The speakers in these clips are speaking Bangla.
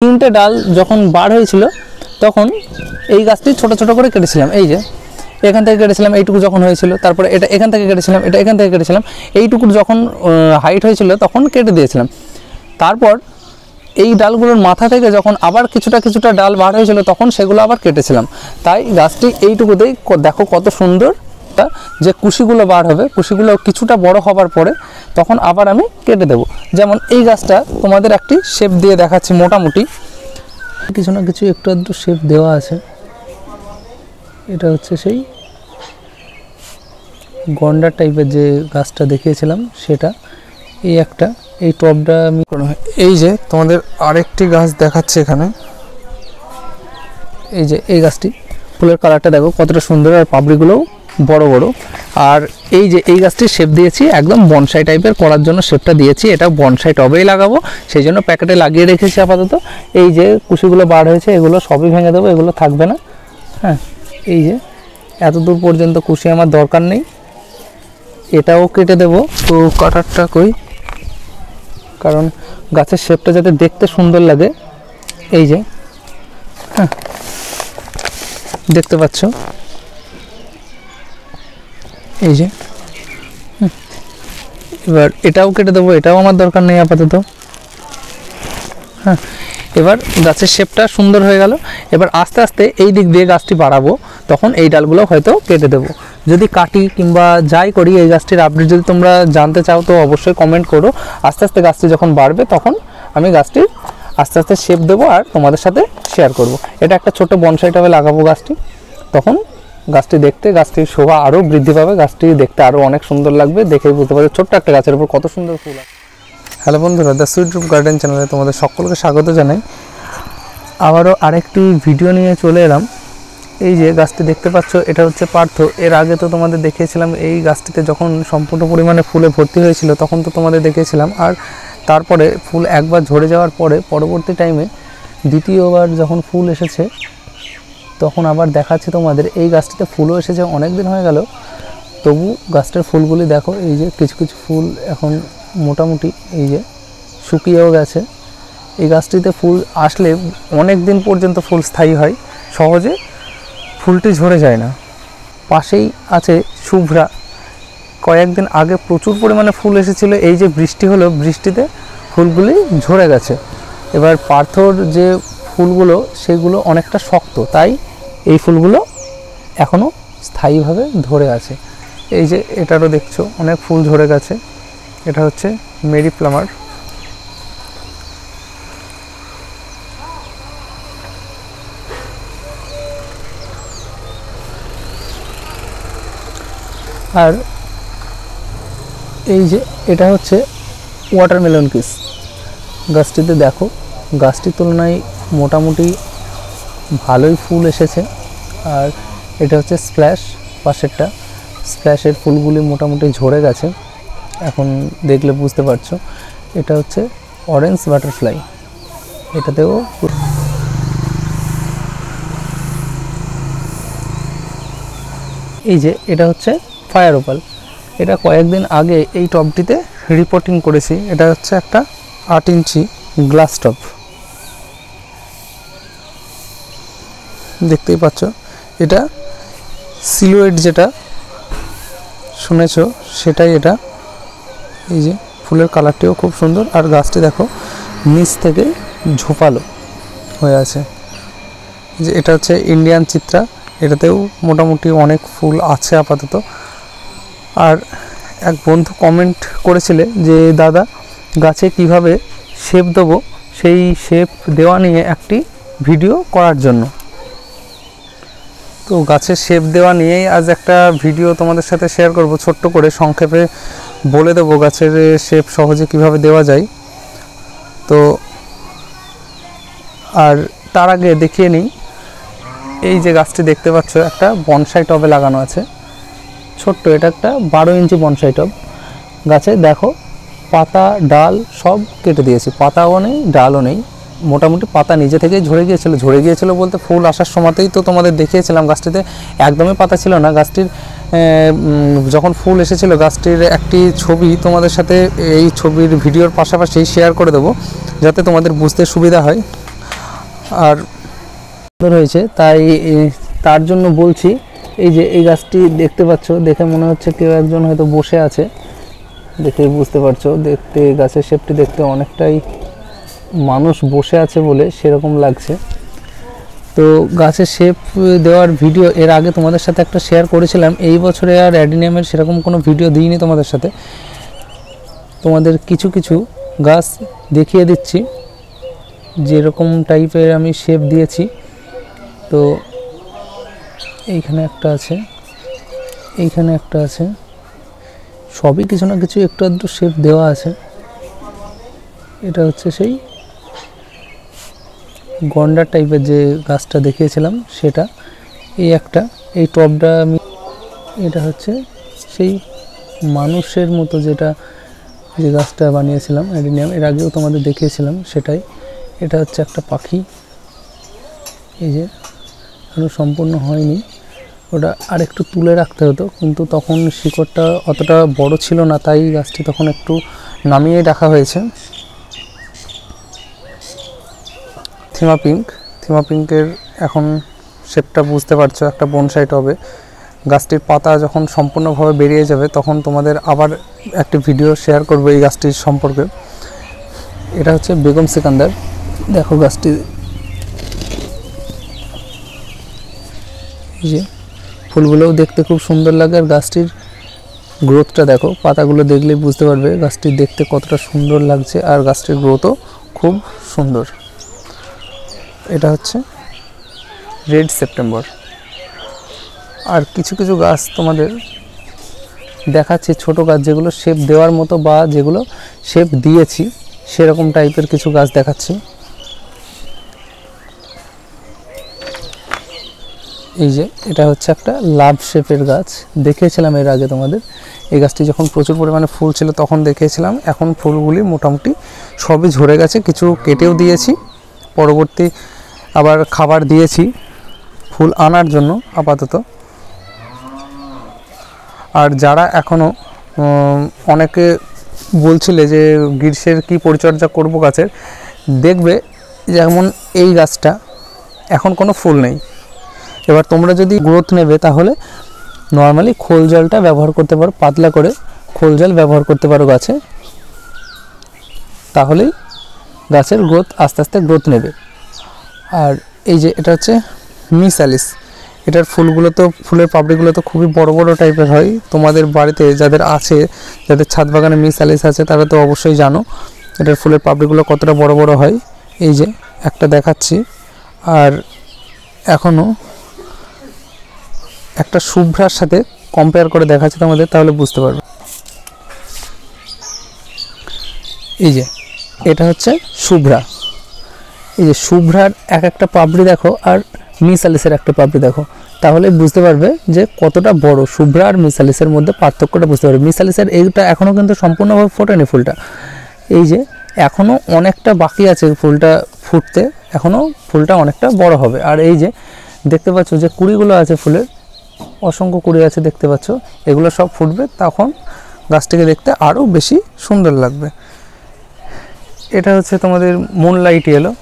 তিনটে ডাল যখন বার হয়েছিল তখন এই গাছটি ছোট ছোট করে কেটেছিলাম। এই যে এখান থেকে কেটেছিলাম এইটুকু যখন হয়েছিল, তারপরে এটা এখান থেকে কেটেছিলাম, এটা এখান থেকে কেটেছিলাম, এইটুকু যখন হাইট হয়েছিল তখন কেটে দিয়েছিলাম। তারপর এই ডালগুলোর মাথা থেকে যখন আবার কিছুটা কিছুটা ডাল বার হয়েছিল তখন সেগুলো আবার কেটেছিলাম। তাই গাছটি এইটুকুতেই দেখো কত সুন্দর, যে কুশিগুলো বার হবে, কুশিগুলো কিছুটা বড় হবার পরে তখন আবার আমি কেটে দেব। যেমন এই গাছটা তোমাদের একটি শেপ দিয়ে দেখাচ্ছি, মোটামুটি কিছু না কিছু একটু আধটু শেপ দেওয়া আছে। এটা হচ্ছে সেই গন্ডার টাইপের যে গাছটা দেখিয়েছিলাম সেটা। এই একটা, এই টবটা আমি এই যে তোমাদের আরেকটি গাছ দেখাচ্ছে এখানে। এই যে এই গাছটি, ফুলের কালারটা দেখো কতটা সুন্দর, আর পাপড়িগুলোও বড় বড়। আর এই যে এই গাছটির শেপ দিয়েছি একদম বনসাই টাইপের করার জন্য শেপটা দিয়েছি। এটা বনসাই টবেই লাগাবো, সেই জন্য প্যাকেটে লাগিয়ে রেখেছি আপাতত। এই যে কুশিগুলো বার হয়েছে এগুলো সবই ভেঙে দেবো, এগুলো থাকবে না। হ্যাঁ, এই যে এত দূর পর্যন্ত কুশি আমার দরকার নেই, এটাও কেটে দেব। তো কাটারটা কই, কারণ গাছের শেপটা যাতে দেখতে সুন্দর লাগে। এই যে হ্যাঁ, দেখতে পাচ্ছ, এই যে এবার এটাও কেটে দেবো, এটাও আমার দরকার নেই আপাতত। হ্যাঁ, এবার গাছের শেপটা সুন্দর হয়ে গেল। এবার আস্তে আস্তে এই দিক দিয়ে গাছটি বাড়াবো, তখন এই ডালগুলো হয়তো কেটে দেবো। যদি কাটি কিংবা যাই করি, এই গাছটির আপডেট যদি তোমরা জানতে চাও তো অবশ্যই কমেন্ট করো। আস্তে আস্তে গাছটি যখন বাড়বে তখন আমি গাছটি আস্তে আস্তে শেপ দেবো আর তোমাদের সাথে শেয়ার করব। এটা একটা ছোট বনসাই টবে লাগাবো গাছটি, তখন গাছটি দেখতে, গাছটির শোভা আরও বৃদ্ধি পাবে, গাছটি দেখতে আরও অনেক সুন্দর লাগবে। দেখেই বুঝতে পারবে ছোট্ট একটা গাছের উপর কত সুন্দর ফুল আছে। হ্যালো বন্ধুরা, দ্য সুইট রুম গার্ডেন চ্যানেলে তোমাদের সকলকে স্বাগত জানাই। আবারও আরেকটি ভিডিও নিয়ে চলে এলাম। এই যে গাছটি দেখতে পাচ্ছ, এটা হচ্ছে পার্থ। এর আগে তো তোমাদের দেখিয়েছিলাম এই গাছটিতে যখন সম্পূর্ণ পরিমাণে ফুলে ভর্তি হয়েছিল তখন তো তোমাদের দেখিয়েছিলাম। আর তারপরে ফুল একবার ঝরে যাওয়ার পরে পরবর্তী টাইমে দ্বিতীয়বার যখন ফুল এসেছে তখন আবার দেখাচ্ছি তোমাদের। এই গাছটিতে ফুলও এসেছে, অনেক দিন হয়ে গেল, তবু গাছটার ফুলগুলি দেখো। এই যে কিছু কিছু ফুল এখন মোটামুটি এই যে শুকিয়েও গেছে। এই গাছটিতে ফুল আসলে অনেক দিন পর্যন্ত ফুল স্থায়ী হয়, সহজে ফুলটি ঝরে যায় না। পাশেই আছে শুভ্রা, কয়েকদিন আগে প্রচুর পরিমাণে ফুল এসেছিল, এই যে বৃষ্টি হলো, বৃষ্টিতে ফুলগুলি ঝরে গেছে। এবার পার্থর যে ফুলগুলো সেগুলো অনেকটা শক্ত, তাই এই ফুলগুলো এখনও স্থায়ীভাবে ধরে আছে। এই যে এটারও দেখছো অনেক ফুল ঝরে গেছে। এটা হচ্ছে মেরি প্লামার। আর এই যে এটা হচ্ছে ওয়াটারমেলন কিস। গাছটিতে দেখো, গাছটির তুলনায় মোটামুটি ভালোই ফুল এসেছে। আর এটা হচ্ছে স্প্ল্যাশ, পাশেরটা স্প্ল্যাশের ফুলগুলি মোটামুটি ঝরে গেছে, এখন দেখলে বুঝতে পারছো। এটা হচ্ছে অরেঞ্জ বাটারফ্লাই, এটাতেও এই যে এটা হচ্ছে ফায়ার ওপাল। এটা কয়েকদিন আগে এই টবটিতে রিপোর্টিং করেছি। এটা হচ্ছে একটা 8 ইঞ্চি গ্লাস টব, দেখতেই পাচ্ছ। এটা সিলুয়েট যেটা শুনেছো সেটাই এটা। এই যে ফুলের কালারটিও খুব সুন্দর, আর গাছটি দেখো নিচ থেকে ঝোপালো হয়ে আছে। যে এটা হচ্ছে ইন্ডিয়ান চিত্রা, এটাতেও মোটামুটি অনেক ফুল আছে আপাতত। আর এক বন্ধু কমেন্ট করেছিলে যে দাদা গাছে কিভাবে শেপ দেবো, সেই শেপ দেওয়া নিয়ে একটি ভিডিও করার জন্য। তো গাছের শেপ দেওয়া নিয়েই আজ একটা ভিডিও তোমাদের সাথে শেয়ার করব, ছোট্ট করে সংক্ষেপে বলে দেবো গাছের শেপ সহজে কিভাবে দেওয়া যায়। তো আর তার আগে দেখিয়ে নিই, এই যে গাছটি দেখতে পাচ্ছ একটা বনসাই টবে লাগানো আছে, ছোট্ট। এটা একটা 12 ইঞ্চি বনসাই টব। গাছে দেখো পাতা ডাল সব কেটে দিয়েছি, পাতাও নেই ডালও নেই, মোটামুটি পাতা নিজে থেকেই ঝরে গিয়েছিল বলতে ফুল আসার সময়তেই তো তোমাদের দেখিয়েছিলাম গাছটিতে একদমই পাতা ছিল না। গাছটির যখন ফুল এসেছিল গাছটির একটি ছবি তোমাদের সাথে এই ছবির ভিডিওর পাশাপাশি শেয়ার করে দেবো, যাতে তোমাদের বুঝতে সুবিধা হয়। আর সুন্দর হয়েছে, তাই তার জন্য বলছি। এই যে এই গাছটি দেখতে পাচ্ছ, দেখে মনে হচ্ছে কেউ একজন হয়তো বসে আছে, দেখে বুঝতে পারছো। দেখতে গাছের শেপটি দেখতে অনেকটাই মানুষ বসে আছে বলে সেরকম লাগছে। তো গাছের শেপ দেওয়ার ভিডিও এর আগে তোমাদের সাথে একটা শেয়ার করেছিলাম। এই বছরে আর অ্যাডিনিয়ামের সেরকম কোনো ভিডিও দিইনি তোমাদের সাথে। তোমাদের কিছু কিছু গাছ দেখিয়ে দিচ্ছি যেরকম টাইপের আমি শেপ দিয়েছি। তো এইখানে একটা আছে, এইখানে একটা আছে, সবই কিছু না কিছু একটু আধটু শেপ দেওয়া আছে। এটা হচ্ছে সেই গন্ডার টাইপের যে গাছটা দেখিয়েছিলাম সেটা। এই একটা, এই টবটা আমি, এটা হচ্ছে সেই মানুষের মতো যেটা, যে গাছটা বানিয়েছিলাম অ্যাডিনিয়াম, এর আগেও তোমাদের দেখিয়েছিলাম সেটাই। এটা হচ্ছে একটা পাখি, এই যে এখনো সম্পূর্ণ হয়নি, ওটা আর একটু তুলে রাখতে হতো, কিন্তু তখন শিকড়টা অতটা বড় ছিল না, তাই গাছটি তখন একটু নামিয়ে রাখা হয়েছে। থিমা পিঙ্কের এখন শেপটা বুঝতে পারছো, একটা বনসাই টবে। গাছটির পাতা যখন সম্পূর্ণভাবে বেরিয়ে যাবে তখন তোমাদের আবার একটি ভিডিও শেয়ার করবো এই গাছটির সম্পর্কে। এটা হচ্ছে বেগম সিকান্দার। দেখো গাছটি, এই যে ফুলগুলোও দেখতে খুব সুন্দর লাগে, আর গাছটির গ্রোথটা দেখো, পাতাগুলো দেখলেই বুঝতে পারবে গাছটি দেখতে কতটা সুন্দর লাগছে, আর গাছটির গ্রোথও খুব সুন্দর। এটা হচ্ছে রেড সেপ্টেম্বর। আর কিছু কিছু গাছ তোমাদের দেখাচ্ছি, ছোট গাছ যেগুলো শেপ দেওয়ার মতো বা যেগুলো শেপ দিয়েছি সেরকম টাইপের কিছু গাছ দেখাচ্ছি। এই যে এটা হচ্ছে একটা লাভ শেপের গাছ, দেখিয়েছিলাম এর আগে তোমাদের। এই গাছটি যখন প্রচুর পরিমাণে ফুল ছিল তখন দেখিয়েছিলাম। এখন ফুলগুলি মোটামুটি সবই ঝরে গেছে, কিছু কেটেও দিয়েছি, পরবর্তী আবার খাবার দিয়েছি ফুল আনার জন্য আপাতত। আর যারা এখনও অনেকে বলছিলে যে গ্রীষ্মের কি পরিচর্যা করব গাছের, দেখবে যেমন এই গাছটা এখন কোনো ফুল নেই। এবার তোমরা যদি গ্রোথ নেবে তাহলে নর্মালি খোল জলটা ব্যবহার করতে পারো, পাতলা করে খোল জল ব্যবহার করতে পারো গাছে, তাহলেই গাছের গ্রোথ আস্তে আস্তে গ্রোথ নেবে। আর এই যে এটা হচ্ছে মিস অ্যালিস, এটার ফুলগুলো তো, ফুলের পাপড়িগুলো তো খুবই বড় বড় টাইপের হয়। তোমাদের বাড়িতে যাদের আছে, যাদের ছাদ বাগানে মিস অ্যালিস আছে তারা তো অবশ্যই জানো এটার ফুলের পাপড়িগুলো কতটা বড় বড় হয়। এই যে একটা দেখাচ্ছি, আর এখনও একটা শুভ্রার সাথে কম্পেয়ার করে দেখাচ্ছি তোমাদের, তাহলে বুঝতে পারবে। এই যে এটা হচ্ছে শুভ্রা, এই যে শুভ্রার এক একটা পাপড়ি দেখো, আর মিস অ্যালিসের একটা পাপড়ি দেখো, তাহলে বুঝতে পারবে যে কতটা বড়। শুভ্রা আর মিস অ্যালিসের মধ্যে পার্থক্যটা বুঝতে পারবে। মিস অ্যালিসের এইটা এখনও কিন্তু সম্পূর্ণভাবে ফোটেনি ফুলটা, এই যে এখনও অনেকটা বাকি আছে ফুলটা ফুটতে, এখনও ফুলটা অনেকটা বড় হবে। আর এই যে দেখতে পাচ্ছ যে কুড়িগুলো আছে ফুলের, অসংখ্য কুড়ি আছে দেখতে পাচ্ছ, এগুলো সব ফুটবে, তখন গাছটিকে দেখতে আরও বেশি সুন্দর লাগবে। এটা হচ্ছে তোমাদের মুনলাইট ইয়েলো,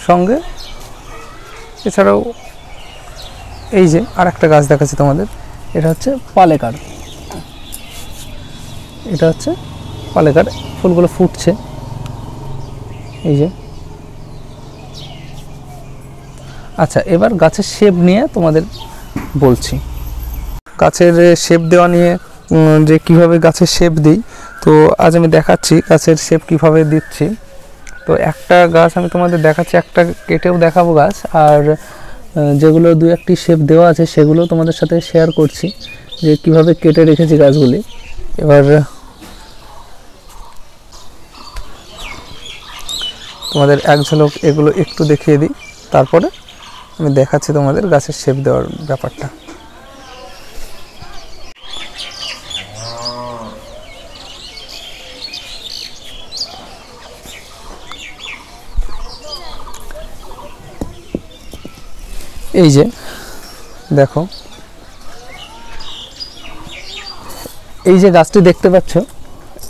সঙ্গে এছাড়াও এই যে আর একটা গাছ দেখাচ্ছি তোমাদের, এটা হচ্ছে পালেকার। এটা হচ্ছে পালেকার, ফুলগুলো ফুটছে এই যে। আচ্ছা, এবার গাছের শেপ নিয়ে তোমাদের বলছি। গাছের শেপ দেওয়া নিয়ে, যে কিভাবে গাছের শেপ দিই, তো আজ আমি দেখাচ্ছি গাছের শেপ কিভাবে দিচ্ছি। তো একটা গাছ আমি তোমাদের দেখাচ্ছি, একটা কেটেও দেখাবো গাছ, আর যেগুলো দু একটি শেপ দেওয়া আছে সেগুলো তোমাদের সাথে শেয়ার করছি যে কিভাবে কেটে রেখেছি গাছগুলি। এবার তোমাদের এক ঝলক এগুলো একটু দেখিয়ে দিই, তারপরে আমি দেখাচ্ছি তোমাদের গাছের শেপ দেওয়ার ব্যাপারটা। এই যে দেখো, এই যে গাছটি দেখতে পাচ্ছ,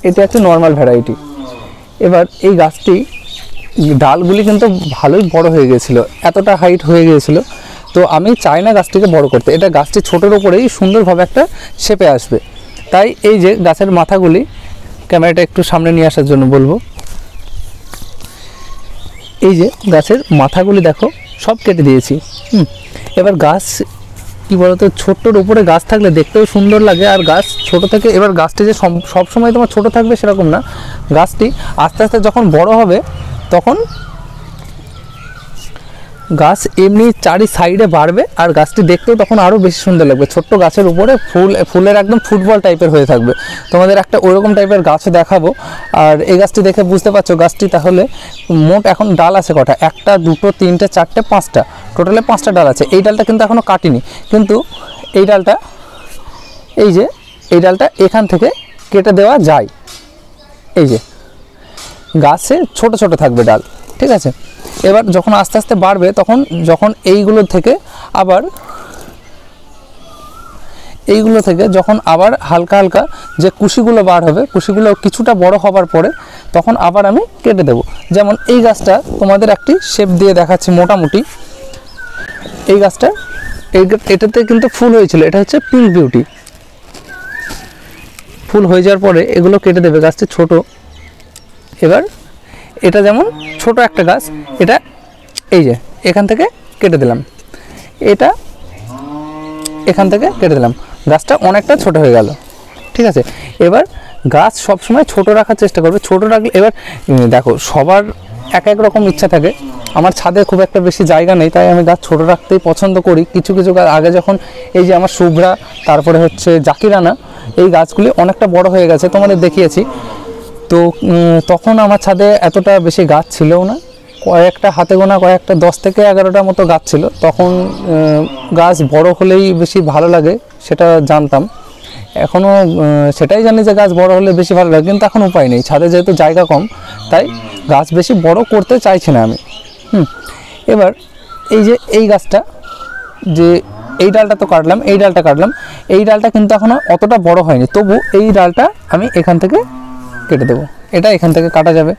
এটা একটা নর্মাল ভ্যারাইটি। এবার এই গাছটি ডালগুলি কিন্তু ভালোই বড় হয়ে গিয়েছিলো, এতটা হাইট হয়ে গিয়েছিলো। তো আমি চাই না গাছটিকে বড় করতে, এটা গাছটি ছোটোর উপরেই সুন্দরভাবে একটা শেপে আসবে। তাই এই যে গাছের মাথাগুলি, ক্যামেরাটা একটু সামনে নিয়ে আসার জন্য বলবো, এই যে গাছের মাথাগুলি দেখো সব কেটে দিয়েছি। এবার গাছ কি বলতো, ছোট্টর উপরে গাছ থাকলে দেখতেও সুন্দর লাগে, আর গাছ ছোট থেকে, এবার গাছটি যে সব সময় তোমার ছোট থাকবে সেরকম না, গাছটি আস্তে আস্তে যখন বড় হবে তখন গাছ এমনি চারি সাইডে বাড়বে, আর গাছটি দেখতেও তখন আরও বেশি সুন্দর লাগবে। ছোট্ট গাছের উপরে ফুলের একদম ফুটবল টাইপের হয়ে থাকবে। তোমাদের একটা ওইরকম টাইপের গাছ দেখাবো। আর এই গাছটি দেখে বুঝতে পারছো গাছটি তাহলে মোট এখন ডাল আছে কটা, 1 2 3 4 5টা, টোটালে 5টা ডাল আছে। এই ডালটা কিন্তু এখনও কাটিনি, কিন্তু এই ডালটা, এই যে এই ডালটা এখান থেকে কেটে দেওয়া যায়। এই যে গাছে ছোট ছোট থাকবে ডাল, ঠিক আছে। এবার যখন আস্তে আস্তে বাড়বে তখন যখন এইগুলো থেকে যখন আবার হালকা হালকা যে কুশিগুলো বার হবে, কুশিগুলো কিছুটা বড় হবার পরে তখন আবার আমি কেটে দেব। যেমন এই গাছটা তোমাদের একটি শেপ দিয়ে দেখাচ্ছি মোটামুটি। এই গাছটা এটাতে কিন্তু ফুল হয়েছিল, এটা হচ্ছে পিঙ্ক বিউটি। ফুল হয়ে যাওয়ার পরে এগুলো কেটে দেবে, গাছটি ছোট। এবার এটা যেমন ছোট একটা গাছ, এটা এই যে এখান থেকে কেটে দিলাম, এটা এখান থেকে কেটে দিলাম, গাছটা অনেকটা ছোট হয়ে গেল, ঠিক আছে। এবার গাছ সবসময় ছোট রাখার চেষ্টা করবে, ছোট রাখলে, এবার দেখো সবার এক এক রকম ইচ্ছা থাকে। আমার ছাদে খুব একটা বেশি জায়গা নেই, তাই আমি গাছ ছোট রাখতেই পছন্দ করি। কিছু কিছু গাছ আগে যখন এই যে আমার শুভ্রা, তারপরে হচ্ছে জাকিরানা, এই গাছগুলি অনেকটা বড় হয়ে গেছে, তোমাদের দেখিয়েছি। তো তখন আমার ছাদে এতটা বেশি গাছ ছিলও না, কয়েকটা হাতে গোনা কয়েকটা 10 থেকে 11টা মতো গাছ ছিল। তখন গাছ বড় হলেই বেশি ভালো লাগে সেটা জানতাম, এখনও সেটাই জানি যে গাছ বড় হলে বেশি ভালো লাগে, কিন্তু এখন উপায় নেই, ছাদে যেহেতু জায়গা কম তাই গাছ বেশি বড় করতে চাইছি না আমি। এবার এই যে এই গাছটা, যে এই ডালটা তো কাটলাম, এই ডালটা কিন্তু এখনও অতটা বড় হয়নি, তবু এই ডালটা আমি এখান থেকে কেটে দেবো, এটা এখান থেকে কাটা যাবে।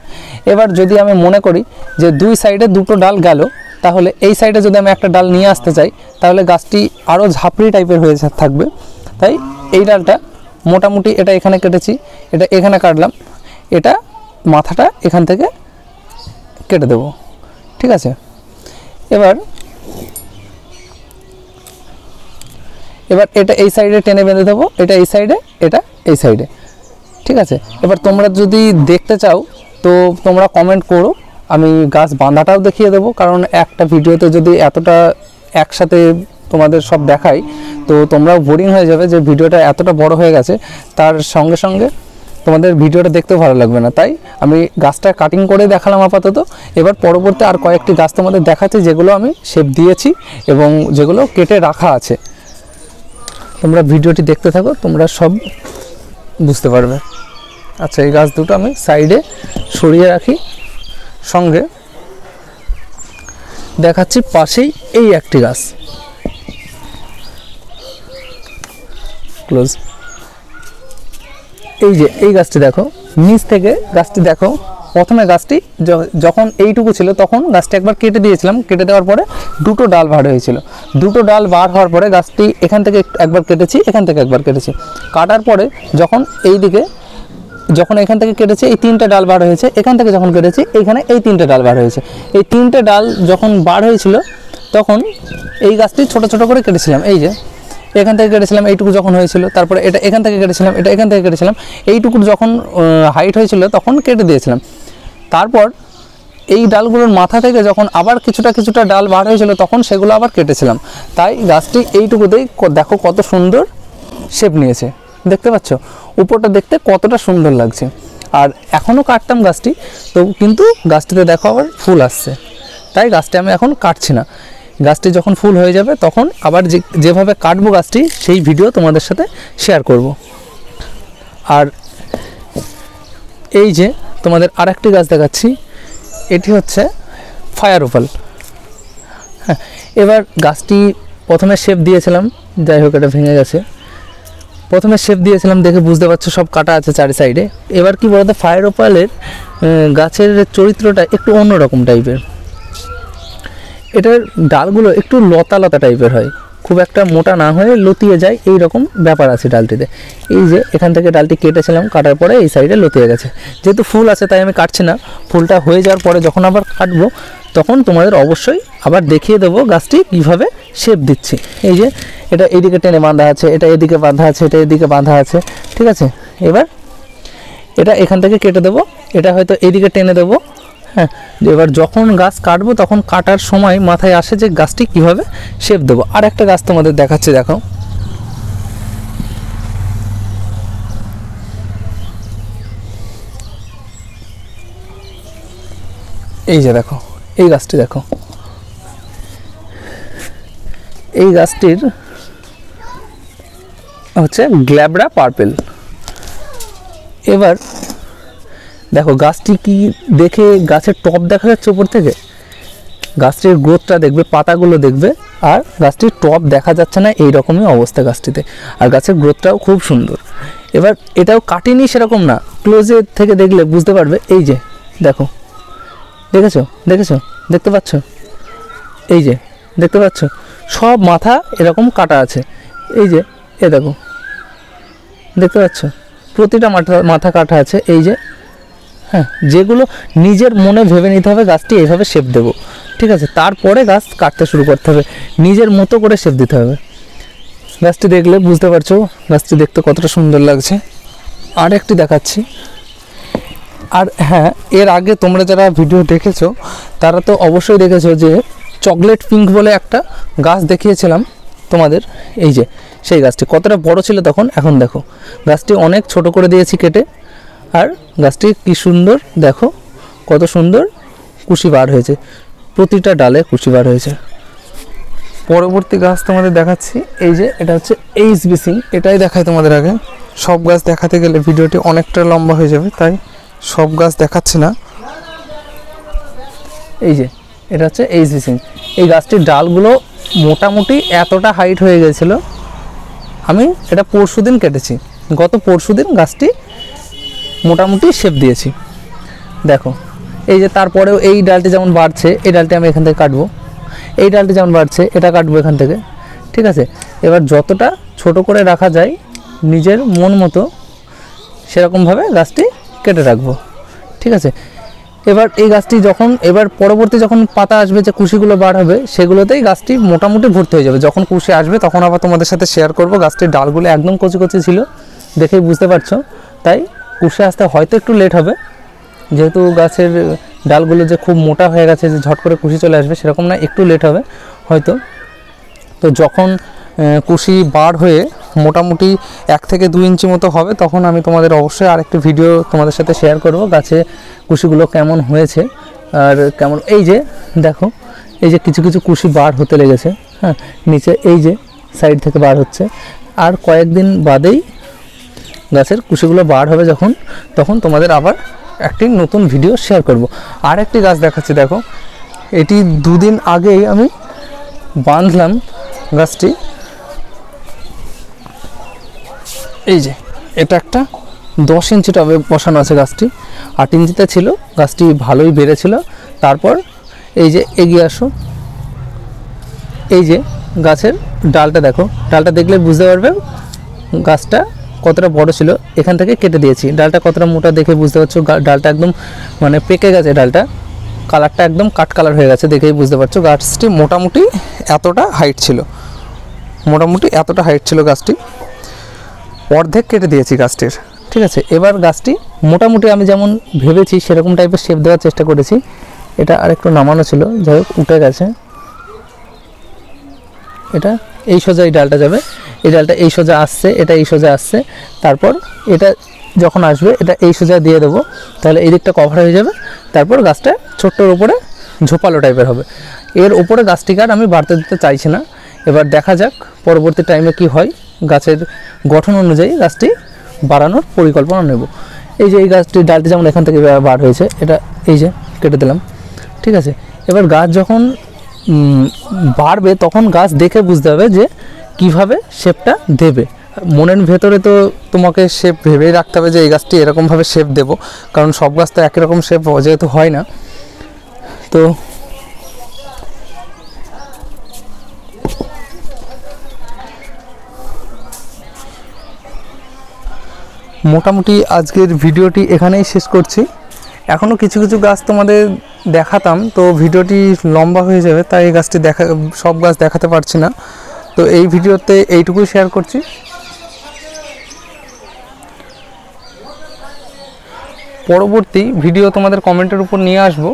এবার যদি আমি মনে করি যে 2 সাইডে 2টো ডাল গেল, তাহলে এই সাইডে যদি আমি একটা ডাল নিয়ে আসতে চাই তাহলে গাছটি আরও ঝাপড়ি টাইপের হয়ে থাকবে। তাই এই ডালটা মোটামুটি এটা এখানে কেটেছি, এটা এখানে কাটলাম, এটা মাথাটা এখান থেকে কেটে দেব, ঠিক আছে। এবার এটা এই সাইডে টেনে বেঁধে দেবো, এটা এই সাইডে, এটা এই সাইডে, ঠিক আছে। এবার তোমরা যদি দেখতে চাও তো তোমরা কমেন্ট করো, আমি গাছ বাঁধাটাও দেখিয়ে দেবো, কারণ একটা ভিডিওতে যদি এতটা একসাথে তোমাদের সব দেখাই তো তোমরাও বোরিং হয়ে যাবে, যে ভিডিওটা এতটা বড় হয়ে গেছে, তার সঙ্গে সঙ্গে তোমাদের ভিডিওটা দেখতেও ভালো লাগবে না। তাই আমি গাছটা কাটিং করে দেখালাম আপাতত। এবার পরবর্তী আর কয়েকটি গাছ তোমাদের দেখাচ্ছি যেগুলো আমি শেপ দিয়েছি এবং যেগুলো কেটে রাখা আছে। তোমরা ভিডিওটি দেখতে থাকো, তোমরা সব বুঝতে পারবে। আচ্ছা, এই গাছ দুটো আমি সাইডে সরিয়ে রাখি, সঙ্গে দেখাচ্ছি পাশেই এই একটি গাছ, ক্লোজ। এই যে এই গাছটি দেখো, নিচ থেকে গাছটি দেখো, প্রথমে গাছটি যখন এইটুকু ছিল তখন গাছটি একবার কেটে দিয়েছিলাম, কেটে দেওয়ার পরে 2টো ডাল বার হয়েছিল। 2টো ডাল বার হওয়ার পরে গাছটি এখান থেকে একবার কেটেছি, এখান থেকে একবার কেটেছি, কাটার পরে যখন এখান থেকে কেটেছি এই 3টে ডাল বার হয়েছে, এখান থেকে যখন কেটেছি এখানে এই 3টে ডাল বার হয়েছে। এই 3টে ডাল যখন বার হয়েছিল তখন এই গাছটি ছোট ছোট করে কেটেছিলাম, এই যে এখান থেকে কেটেছিলাম এইটুকু যখন হয়েছিল, তারপরে এটা এখান থেকে কেটেছিলাম, এটা এখান থেকে কেটেছিলাম, এইটুকুর যখন হাইট হয়েছিল তখন কেটে দিয়েছিলাম। তারপর এই ডালগুলোর মাথা থেকে যখন আবার কিছুটা ডাল বার হয়েছিল তখন সেগুলো আবার কেটেছিলাম। তাই গাছটি এইটুকুতেই দেখো কত সুন্দর শেপ নিয়েছে, দেখতে পাচ্ছ উপরটা দেখতে কতটা সুন্দর লাগছে। আর এখনও কাটতাম গাছটি, তো কিন্তু গাছটিতে দেখো আবার ফুল আসছে, তাই গাছটি আমি এখন কাটছি না। গাছটি যখন ফুল হয়ে যাবে তখন আবার যেভাবে কাটবো গাছটি সেই ভিডিও তোমাদের সাথে শেয়ার করব। আর এই যে তোমাদের আরেকটি গাছ দেখাচ্ছি, এটি হচ্ছে ফায়ার ওপাল। হ্যাঁ, এবার গাছটি প্রথমে শেপ দিয়েছিলাম, যাই হোক এটা ভেঙে গেছে। প্রথমে শেপ দিয়েছিলাম, দেখে বুঝতে পারছো সব কাটা আছে চারি সাইডে। এবার কি বলতো, ফায়ার ওপালের গাছের চরিত্রটা একটু অন্যরকম টাইপের। এটার ডালগুলো একটু লতা লতা টাইপের হয়, খুব একটা মোটা না হয়ে লতিয়ে যায়, এই রকম ব্যাপার আছে ডালটিতে। এই যে এখান থেকে ডালটি কেটেছিলাম, কাটার পরে এই সাইডে লতিয়ে গেছে। যেহেতু ফুল আছে তাই আমি কাটছি না, ফুলটা হয়ে যাওয়ার পরে যখন আবার কাটবো তখন তোমাদের অবশ্যই আবার দেখিয়ে দেবো গাছটি কীভাবে শেপ দিচ্ছি। এই যে এটা এদিকে টেনে বাঁধা আছে, এটা এদিকে বাঁধা আছে, এটা এদিকে বাঁধা আছে, ঠিক আছে। এবার এটা এখান থেকে কেটে দেবো, এটা হয়তো এদিকে টেনে দেবো। হ্যাঁ, এবার যখন গাছ কাটবো তখন কাটার সময় মাথায় আসে যে গাছটি কীভাবে শেপ দেবো। আর একটা গাছ তোমাদের দেখাচ্ছি, দেখো। এই যে দেখো, এই গাছটি দেখো, এই গাছটির হচ্ছে গ্ল্যাবরা পার্পেল। এবার দেখো গাছটি কি দেখে গাছের টপ দেখা যাচ্ছে উপর থেকে, গাছটির গ্রোথটা দেখবে, পাতাগুলো দেখবে, আর গাছটির টপ দেখা যাচ্ছে না, এই রকমই অবস্থা গাছটিতে। আর গাছের গ্রোথটাও খুব সুন্দর। এবার এটাও কাটিনি সেরকম না, ক্লোজে থেকে দেখলে বুঝতে পারবে। এই যে দেখো, দেখেছো দেখেছো দেখতে পাচ্ছ, এই যে দেখতে পাচ্ছ সব মাথা এরকম কাটা আছে। এই যে এ দেখো, দেখতে পাচ্ছ প্রতিটা মাথা কাটা আছে। এই যে, হ্যাঁ, যেগুলো নিজের মনে ভেবে নিতে হবে গাছটি এইভাবে শেপ দেবো, ঠিক আছে। তারপরে গাছ কাটতে শুরু করতে হবে, নিজের মতো করে শেপ দিতে হবে। গাছটি দেখলে বুঝতে পারছো গাছটি দেখতে কতটা সুন্দর লাগছে। আর একটি দেখাচ্ছি। আর হ্যাঁ, এর আগে তোমরা যারা ভিডিও দেখেছো তারা তো অবশ্যই দেখেছো যে চকলেট পিঙ্ক বলে একটা গাছ দেখিয়েছিলাম তোমাদের। এই যে সেই গাছটি কতটা বড় ছিল তখন, এখন দেখো গাছটি অনেক ছোট করে দিয়েছি কেটে। আর গাছটি কি সুন্দর, দেখো কত সুন্দর কুশি বার হয়েছে, প্রতিটা ডালে কুশি বার হয়েছে। পরবর্তী গাছ তোমাদের দেখাচ্ছি। এই যে এটা হচ্ছে HBC, এটাই দেখাই তোমাদের আগে। সব গাছ দেখাতে গেলে ভিডিওটি অনেকটা লম্বা হয়ে যাবে, তাই সব গাছ দেখাচ্ছি না। এই যে এটা হচ্ছে HBC। এই গাছটির ডালগুলো মোটামুটি এতটা হাইট হয়ে গেছিলো, আমি এটা পরশুদিন কেটেছি, গত পরশুদিন গাছটি মোটামুটি শেপ দিয়েছি। দেখো এই যে তারপরেও এই ডালটি যেমন বাড়ছে, এই ডালটি আমি এখান থেকে কাটবো, এই ডালটি যেমন বাড়ছে এটা কাটবো এখান থেকে, ঠিক আছে। এবার যতটা ছোট করে রাখা যায় নিজের মন মতো সেরকমভাবে গাছটি কেটে রাখবো, ঠিক আছে। এবার এই গাছটি যখন পরবর্তী যখন পাতা আসবে, যে কুশিগুলো বার হবে, সেগুলোতেই গাছটি মোটামুটি ভর্তি হয়ে যাবে। যখন কুশি আসবে তখন আবার তোমাদের সাথে শেয়ার করব। গাছটির ডালগুলো একদম কচি কচি ছিল, দেখেই বুঝতে পারছো। তাই কুশি আসতে হয়তো একটু লেট হবে, যেহেতু গাছের ডালগুলো যে খুব মোটা হয়ে গেছে যে ঝট করে কুশি চলে আসবে সেরকম না, একটু লেট হবে হয়তো। তো যখন কুশি বার হয়ে মোটামুটি 1 থেকে 2 ইঞ্চি মতো হবে তখন আমি তোমাদের অবশ্যই আরেকটি ভিডিও তোমাদের সাথে শেয়ার করব গাছে কুশিগুলো কেমন হয়েছে আর কেমন। এই যে দেখো, এই যে কিছু কিছু কুশি বার হতে লেগেছে, হ্যাঁ, নিচে এই যে সাইড থেকে বার হচ্ছে। আর কয়েকদিন বাদেই গাছের কুশিগুলো বার হবে যখন, তখন তোমাদের আবার একটি নতুন ভিডিও শেয়ার করব। আর একটি গাছ দেখাচ্ছি, দেখো এটি 2 দিন আগেই আমি বাঁধলাম গাছটি। এই যে এটা একটা 10 ইঞ্চি টবে বসানো আছে গাছটি, 8 ইঞ্চিতে ছিল, গাছটি ভালোই বেড়েছিল। তারপর এই যে এগিয়ে আসো, এই যে গাছের ডালটা দেখো, ডালটা দেখলে বুঝতে পারবে গাছটা কতটা বড় ছিল। এখান থেকে কেটে দিয়েছি, ডালটা কতটা মোটা দেখে বুঝতে পারছো। ডালটা একদম মানে পেকে গেছে, ডালটা কালারটা একদম কাট কালার হয়ে গেছে, দেখেই বুঝতে পারছো। গাছটি মোটামুটি এতটা হাইট ছিল, গাছটি অর্ধেক কেটে দিয়েছি গাছটির, ঠিক আছে। এবার গাছটি মোটামুটি আমি যেমন ভেবেছি সেরকম টাইপের শেপ দেওয়ার চেষ্টা করেছি। এটা আরেকটু নামানো ছিল, যাই হোক উঠে গেছে। এটা এই সোজা এই ডালটা যাবে, এই ডালটা এই সোজা আসছে, এটা এই সোজা আসছে। তারপর এটা যখন আসবে এটা এই সোজা দিয়ে দেবো, তাহলে এই দিকটা কভার হয়ে যাবে। তারপর গাছটা ছোট্টর উপরে ঝোপালো টাইপের হবে। এর উপরে গাছটিকে আর আমি বাড়তে দিতে চাইছি না। এবার দেখা যাক পরবর্তী টাইমে কি হয়, গাছের গঠন অনুযায়ী গাছটি বাড়ানোর পরিকল্পনা নেব। এই যে এই গাছটির ডালটি যেমন এখান থেকে বার হয়েছে, এটা এই যে কেটে দিলাম, ঠিক আছে। এবার গাছ যখন বাড়বে তখন গাছ দেখে বুঝতে হবে যে কিভাবে শেপটা দেবে। মনের ভেতরে তো তোমাকে শেপ ভেবেই রাখতে হবে যে এই গাছটি এরকমভাবে শেপ দেবো, কারণ সব গাছ তো একই রকম শেপ যেহেতু হয় না। তো মোটামুটি আজকের ভিডিওটি এখানেই শেষ করছি। এখনও কিছু কিছু গাছ তোমাদের দেখাতাম, তো ভিডিওটি লম্বা হয়ে যাবে, তাই এই গাছটি সব গাছ দেখাতে পারছি না। তো এই ভিডিওতে এইটুকুই শেয়ার করছি। পরবর্তী ভিডিও তোমাদের কমেন্টের উপর নিয়ে আসবো।